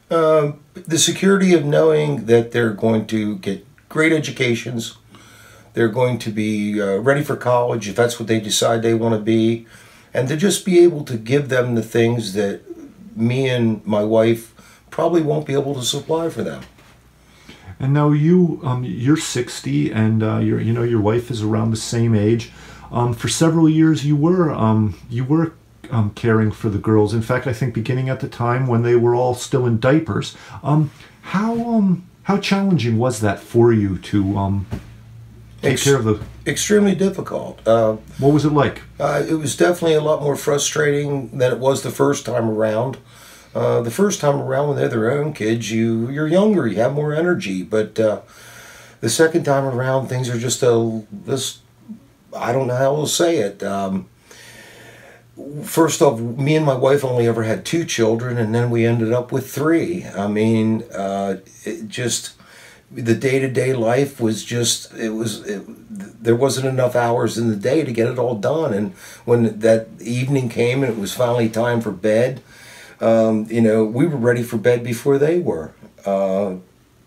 The security of knowing that they're going to get great educations, they're going to be ready for college if that's what they decide they want to be, and to just be able to give them the things that me and my wife probably won't be able to supply for them. And now you're 60, and your wife is around the same age. For several years, you were caring for the girls. In fact, I think beginning at the time when they were all still in diapers. How challenging was that for you to take care of the? Extremely difficult. What was it like? It was definitely a lot more frustrating than it was the first time around. The first time around, when they're their own kids, you're younger, you have more energy. But the second time around, things are just I don't know how to say it. First off, me and my wife only ever had 2 children, and then we ended up with 3. I mean, the day-to-day life was there wasn't enough hours in the day to get it all done. And when that evening came and it was finally time for bed, we were ready for bed before they were.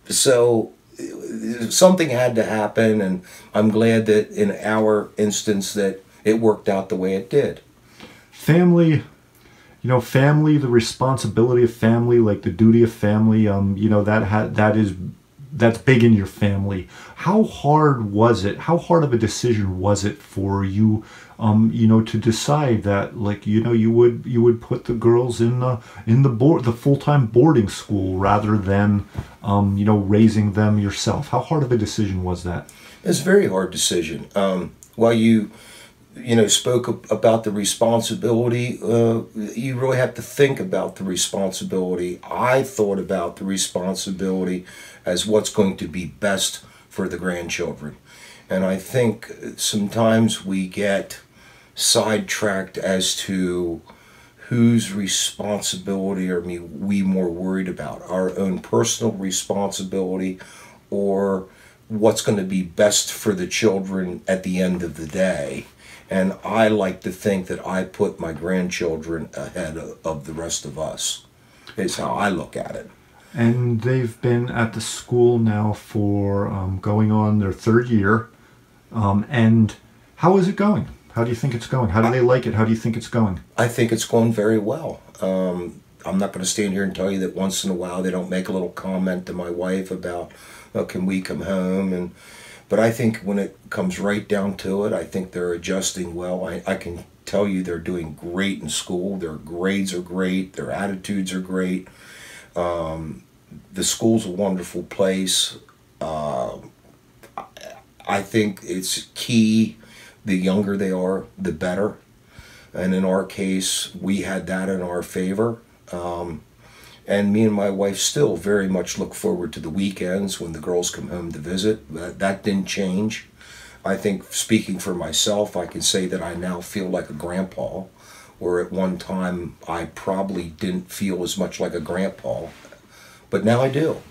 So something had to happen, and I'm glad that in our instance that it worked out the way it did. Family, the responsibility of family, like the duty of family, that's big in your family. How hard was it? How hard of a decision was it for you, to decide that, like, you would put the girls in the full-time boarding school rather than, raising them yourself? How hard of a decision was that? It's a very hard decision. While you spoke about the responsibility, you really have to think about the responsibility. I thought about the responsibility as what's going to be best for the grandchildren. And I think sometimes we get sidetracked as to whose responsibility are we more worried about, our own personal responsibility or what's going to be best for the children at the end of the day. And I like to think that I put my grandchildren ahead of the rest of us. It's how I look at it. And they've been at the school now for going on their 3rd year. And how is it going? How do you think it's going? How do they like it? How do you think it's going? I think it's going very well. I'm not going to stand here and tell you that once in a while they don't make a little comment to my wife about, can we come home? But I think when it comes right down to it, I think they're adjusting well. I can tell you they're doing great in school. Their grades are great. Their attitudes are great. The school's a wonderful place. I think it's key. The younger they are, the better. And in our case, we had that in our favor. And me and my wife still very much look forward to the weekends when the girls come home to visit. That didn't change. I think, speaking for myself, I can say that I now feel like a grandpa, where at one time I probably didn't feel as much like a grandpa, but now I do.